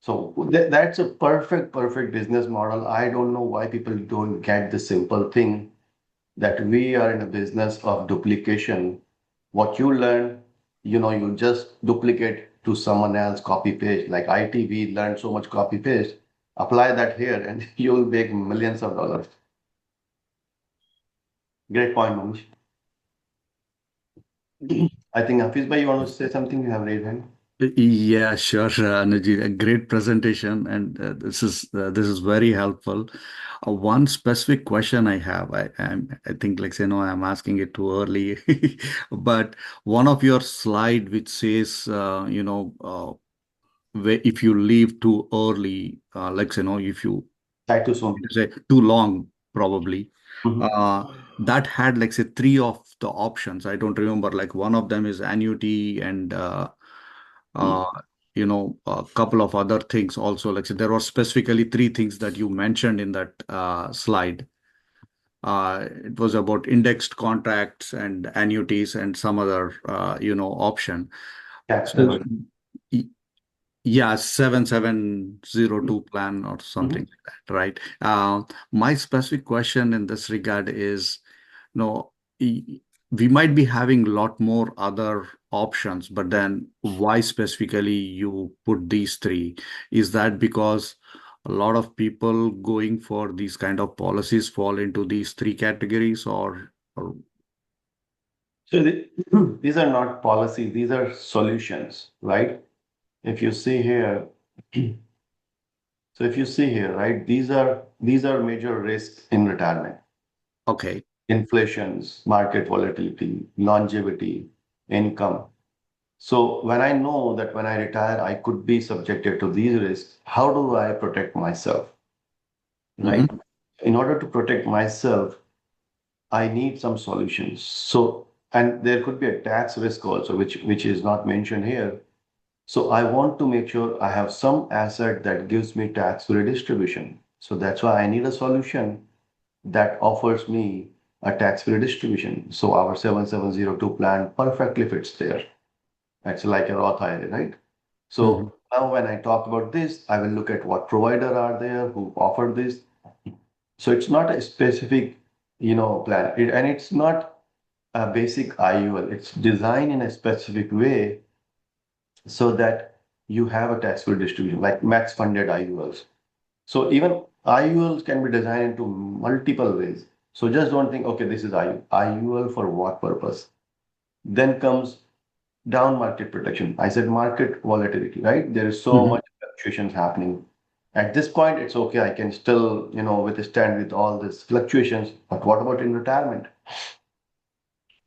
So that's a perfect business model. I don't know why people don't get the simple thing that we are in a business of duplication. What you learn, you just duplicate to someone else, copy paste. Like IT, we learned so much copy paste. Apply that here, and you'll make millions of dollars. Great point, Manish. I think Hafiz bhai, you want to say something? You have raised hand. yeah, sure, Anuj. A great presentation, and this is very helpful. One specific question I have, I think, like, I'm asking it too early, but one of your slide which says, if you leave too early, if you Try too soon. say too long, probably. Mhm. That had, like, say, three of the options. I don't remember. Like, one of them is annuity, and uh, a couple of other things also. Like, say, there were specifically three things that you mentioned in that slide. It was about indexed contracts and annuities and some other, option. Tax So, level. yeah, 7702 plan or something Mhm. like that, right? My specific question in this regard is, no, we might be having a lot more other options, but then why specifically you put these three? Is that because a lot of people going for these kind of policies fall into these three categories, or So these are not policies, these are solutions, right? If you see here, so if you see here, right, these are major risks in retirement. okay? Inflations, market volatility, longevity, income. So when I know that when I retire, I could be subjected to these risks, how do I protect myself, Hmm. right? In order to protect myself, I need some solutions. So, and there could be a tax risk also, which is not mentioned here. So I want to make sure I have some asset that gives me tax-free distribution. So that's why I need a solution that offers me a tax-free distribution. So our 7702 plan perfectly fits there. That's like a Roth IRA, right? Hmm. So now when I talk about this, I will look at what provider are there who offer this. So it's not a specific, plan. And it's not a basic IUL. It's designed in a specific way so that you have a tax-free distribution, like max funded IULs. So even IULs can be designed into multiple ways. So just don't think, okay, this is IUL for what purpose? Then comes down market protection. I said market volatility, right? There is so Hmm. much fluctuations happening. At this point, it's okay. I can still, withstand with all these fluctuations. But what about in retirement?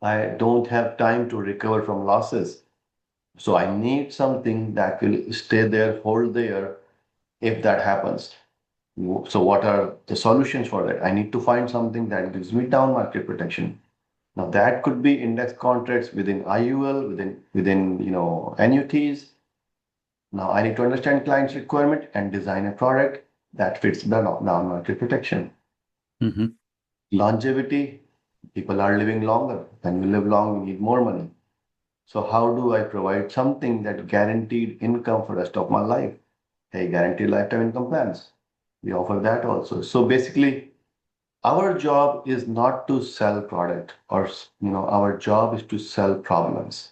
I don't have time to recover from losses. So I need something that will stay there, hold there if that happens. So what are the solutions for that? I need to find something that gives me down market protection. Now that could be index contracts within IUL, within annuities. Now I need to understand client's requirement and design a product that fits the down market protection. Hmm. Longevity, people are living longer. When you live long, you need more money. So how do I provide something that guaranteed income for rest of my life? Hey, guaranteed lifetime income plans. We offer that also. So basically, our job is not to sell product or, our job is to sell problems.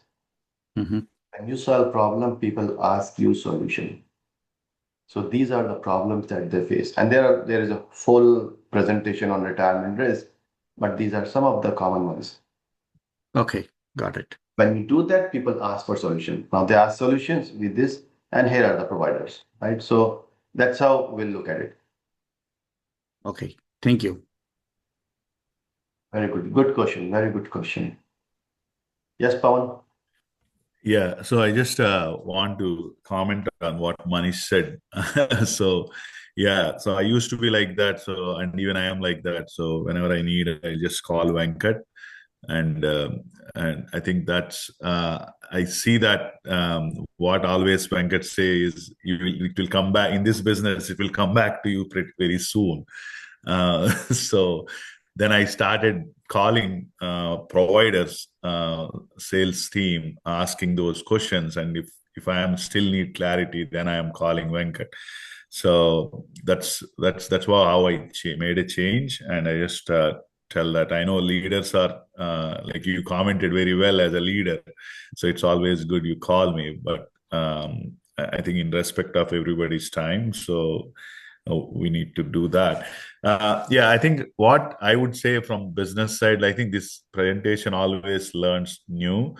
Mm-hmm. When you solve problem, people ask you solution. So these are the problems that they face. And there is a full presentation on retirement risk, but these are some of the common ones. Okay, got it. When we do that, people ask for solution. Now they ask solutions with this, and here are the providers, right? So that's how we'll look at it. Okay, thank you. Very good. Good question. Very good question. Yes, Pawan? Yeah, so I just want to comment on what Manish said. So, yeah, so I used to be like that. So, and even I am like that. So, whenever I need, I just call Venkat, and I think that's I see that what always Venkat say is it will come back in this business. It will come back to you very soon. So then I started calling providers, sales team, asking those questions, and if I am still need clarity, then I am calling Venkat. So that's how I made a change, and I just tell that I know leaders are like you commented very well as a leader, so it's always good you call me, but I think in respect of everybody's time, so we need to do that. Yeah, I think what I would say from business side, I think this presentation always learns new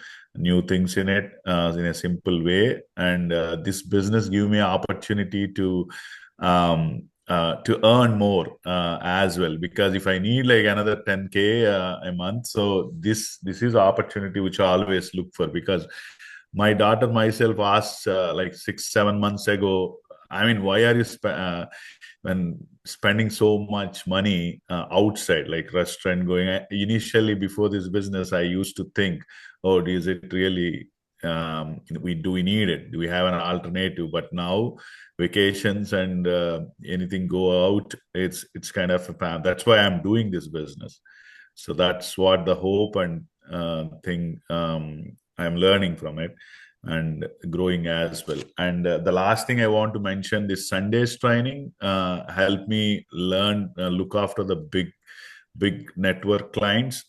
things in it in a simple way, and this business give me an opportunity to earn more as well, because if I need like another 10K a month, so this is an opportunity which I always look for, because my daughter myself asked like 6 7 months ago, I mean, why are you when spending so much money outside, like restaurant going? Initially, before this business, I used to think, oh, is it really we need it? Do we have an alternative? But now vacations and anything go out, it's kind of that's why I'm doing this business. So that's what the hope and thing I'm learning from it and growing as well. And the last thing I want to mention, this Sundays training helped me learn, look after the big network clients,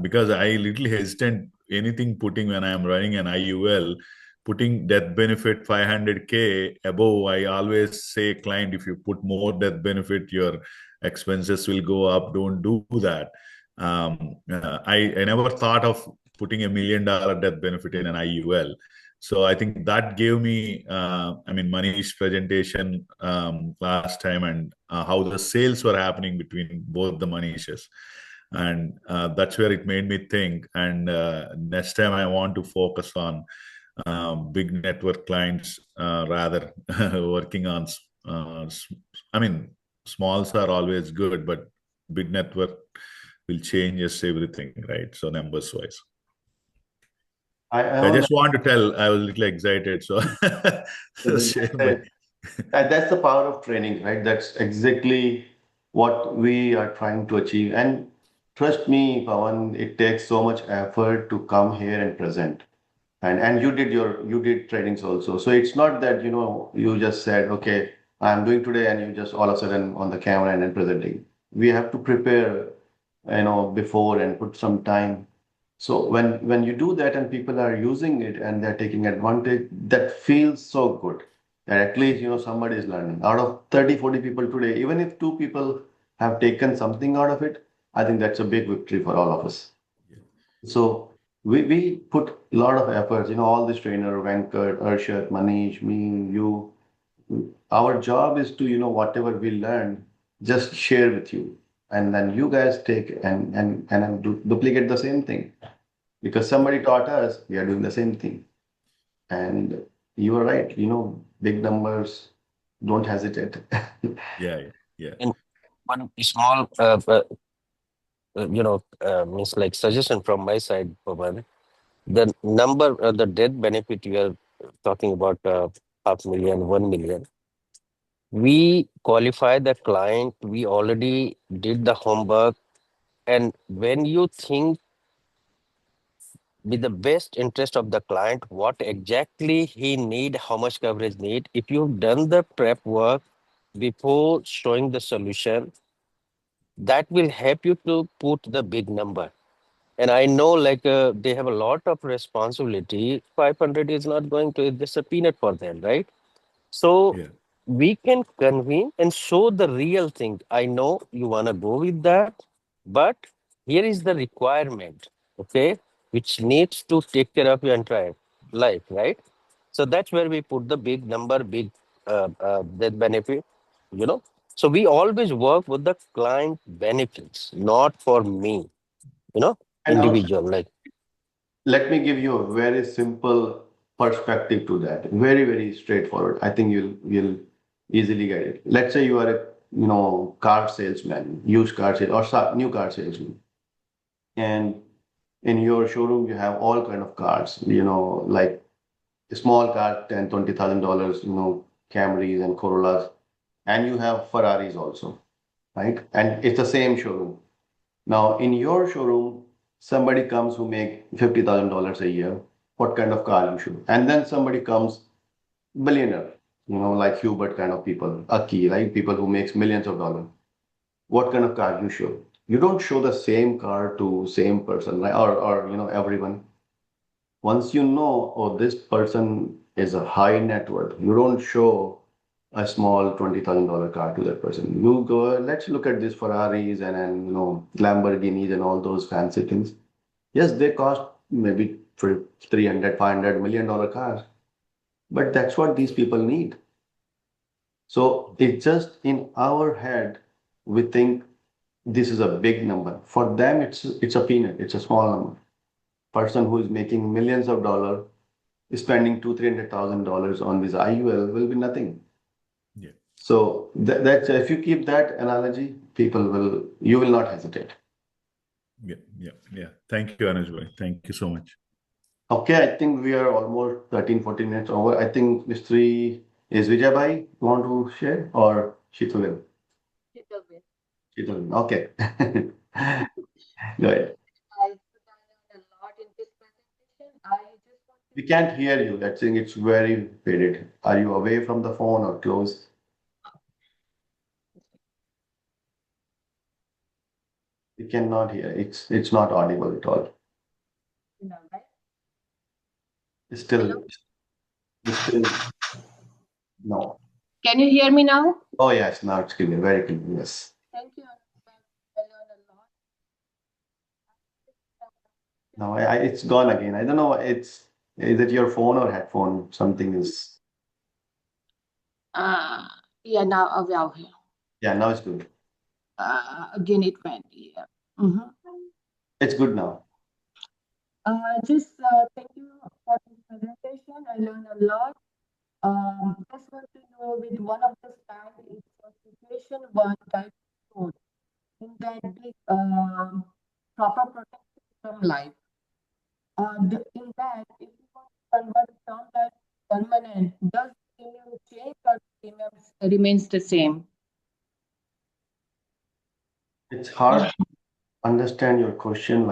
because I little hesitant anything putting when I am running an IUL, putting death benefit 500K above. I always say, client, if you put more death benefit, your expenses will go up. Don't do that. I never thought of putting $1 million death benefit in an IUL. So I think that gave me, I mean, Manish's presentation last time, and how the sales were happening between both the Manishas. And that's where it made me think. And next time I want to focus on big network clients rather working on, I mean, smalls are always good, but big network will change us everything, right? So numbers wise. I I want just want to tell, I was a little excited. So, share my... And that's the power of training, right? That's exactly what we are trying to achieve. And trust me, Pawan, it takes so much effort to come here and present. And you did trainings also. So it's not that, you just said, okay, I'm doing today, and you just all of a sudden on the camera and then presenting. We have to prepare, before and put some time. So when you do that and people are using it and they're taking advantage, that feels so good. That at least, somebody is learning. Out of 30, 40 people today, even if two people have taken something out of it, I think that's a big victory for all of us. So we put a lot of efforts, all this trainer, Venkat, Arshad, Manish, me, you. Our job is to, whatever we learn, just share with you. And then you guys take and then duplicate the same thing. Because somebody taught us, we are doing the same thing. And you are right, big numbers, don't hesitate. Yeah. And one small, means like suggestion from my side, Pawan. The number, the death benefit you are talking about, 500,000, 1 million. We qualify the client. We already did the homework. And when you think with the best interest of the client, what exactly he need, how much coverage need. If you've done the prep work before showing the solution, that will help you to put the big number. And I know they have a lot of responsibility. 500 is not going to, it's just a peanut for them, right? So Yeah. we can convene and show the real thing. I know you want to go with that, but here is the requirement, okay, which needs to take care of your entire life, right? So that's where we put the big number, big that benefit, you know. So we always work with the client benefits, not for me, And also, individual. Like, let me give you a very simple perspective to that. Very, very straightforward. I think you'll easily get it. Let's say you are a car salesman, used car sales or new car salesman, and in your showroom you have all kind of cars. Like a small car, $10,000-$20,000. Camrys and Corollas, and you have Ferraris also, right? And it's the same showroom. Now, in your showroom, somebody comes who make $50,000 a year. What kind of car you should? And then somebody comes, billionaire, like Hubert kind of people, Aki, right? People who makes millions of dollars. What kind of car you show? You don't show the same car to same person, right? Or everyone. Once you know, oh, this person is a high net worth, you don't show a small $20,000 car to that person. You go, let's look at these Ferraris and Lamborghinis and all those fancy things. Yes, they cost maybe for 300, $500 million cars, but that's what these people need. So it's just in our head, we think this is a big number. For them, it's a peanut, it's a small number. Person who is making millions of dollars spending $200,000-$300,000 on this IUL will be nothing. Yeah. So that's if you keep that analogy, you will not hesitate. Yeah. Thank you, Anuj bhai. Thank you so much. Okay, I think we are almost 13, 14 minutes over. I think Mr. is Vijay bhai. You want to share or Sheetal? Sheetal. Okay. Go ahead. We can't hear you. That thing it's very faded. Are you away from the phone or close? We cannot hear. It's not audible at all. Still, no. Can you hear me now? Oh yes, now it's clear. Very clear. Yes. Thank you. No, it's gone again. I don't know. Is it your phone or headphone? Something is. Yeah, now we are here. Yeah, now it's good. Again, it went. Yeah. Mhm. It's good now. Just thank you for this presentation. I learned a lot. Just want to know with one of the slides, it's a situation one type code in that big proper protection from life. In that, if you want to convert term life permanent, does premium change or premium remains the same? It's hard to understand your question,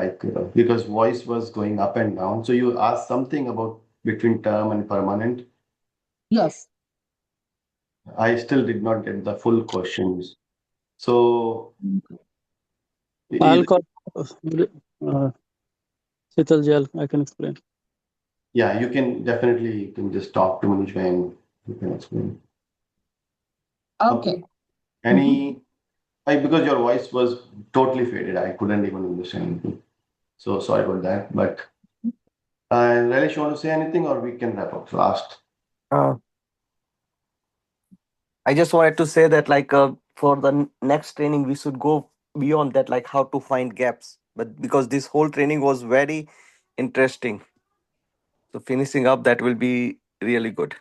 because voice was going up and down. So you asked something about between term and permanent. Yes. I still did not get the full questions. So I'll call Sheetal Jail. I can explain. yeah, you can just talk to Anuj and you can explain. Okay. Because your voice was totally faded, I couldn't even understand anything. So sorry about that. But Relish, you want to say anything or we can wrap up last? I just wanted to say that for the next training we should go beyond that, like how to find gaps. But because this whole training was very interesting, so finishing up that will be really good.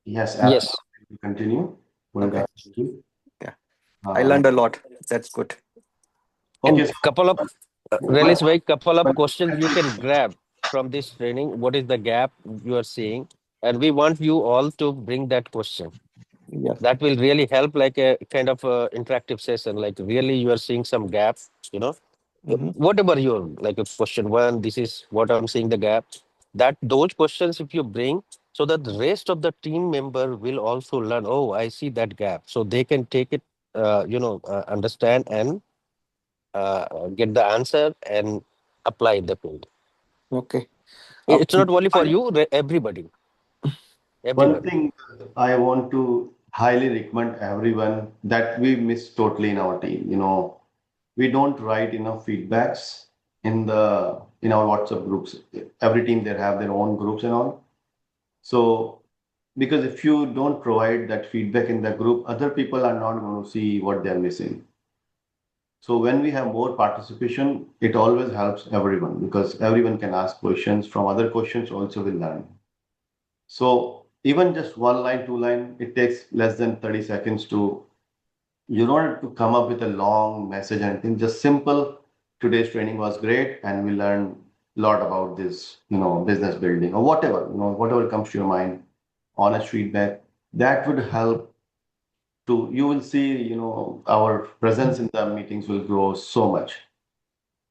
Yes, yes. absolutely. Continue. Okay. Absolutely. Yeah. I learned a lot. That's good. And Okay. couple of Relish, very couple of questions you can grab from this training. What is the gap you are seeing? And we want you all to bring that question. Yes. That will really help, like a kind of interactive session. Like really, you are seeing some gaps, Whatever your like a question one, this is what I'm seeing the gap. That those questions if you bring, so that the rest of the team member will also learn. Oh, I see that gap, so they can take it, understand and get the answer and apply the field. Okay. It's not only for One, you, everybody, one everyone. thing I want to highly recommend everyone that we miss totally in our team. We don't write enough feedbacks in our WhatsApp groups. Every team they have their own groups and all. So because if you don't provide that feedback in the group, other people are not going to see what they're missing. So when we have more participation, it always helps everyone because everyone can ask questions from other questions also will learn. So even just one line, two line, it takes less than 30 seconds to, you don't have to come up with a long message and anything, just simple, today's training was great and we learned a lot about this, business building or whatever, whatever comes to your mind, honest feedback, that would help to, you will see, our presence in the meetings will grow so much.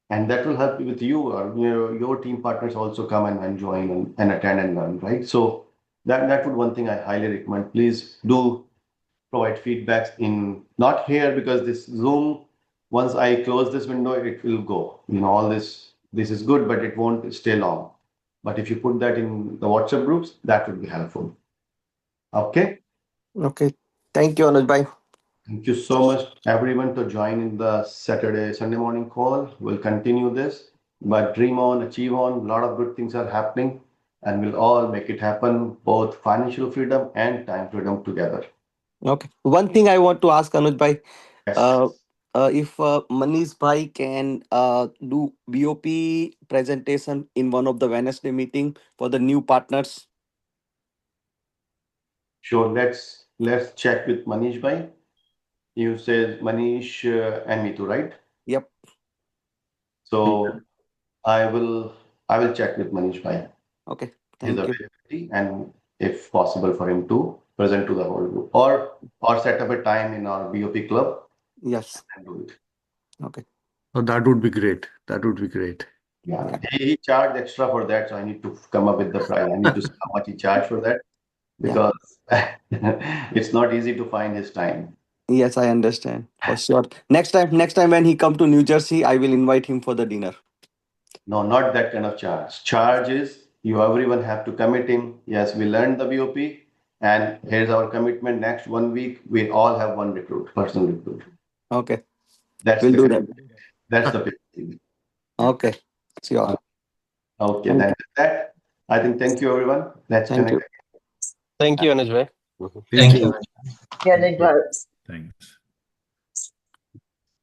And that will help with you, or your team partners also come and join and attend and learn, right? So that would one thing I highly recommend. Please do provide feedbacks in not here because this Zoom, once I close this window, it will go. All this is good, but it won't stay long. But if you put that in the WhatsApp groups, that would be helpful. Okay. Okay. Thank you, Anuj bhai. Thank you so much, everyone, to join in the Sunday morning call. We'll continue this, but dream on, achieve on. A lot of good things are happening, and we'll all make it happen, both financial freedom and time freedom together. Okay. One thing I want to ask Anuj bhai, Yes, uh, if Manish bhai can do BOP presentation in one of the Wednesday meeting for the new partners. sure. Let's check with Manish bhai. You said Manish and me too, right? Yep. So I will check with Manish bhai. Okay. His Thank you. availability and if possible for him to present to the whole group or set up a time in our BOP club Yes. and do it. Okay. So that would be great. That would be great. Yeah, Yeah. he charged extra for that, so I need to come up with the price. I need to see how much he charged for that Yeah. because it's not easy to find his time. Yes, I understand for sure. Next time when he come to New Jersey, I will invite him for the dinner. No, not that kind of charge. Charge is you everyone have to commit him. Yes, we learned the BOP, and here's our commitment. Next 1 week, we all have one recruit, personal recruit. Okay. That's We'll the do that. that's the big thing. Okay. Sure. Okay, Thank then you. with that, I think thank you everyone. Let's Thank connect. you. Thank you, Anuj bhai. Thank you. Yeah, like, Thanks.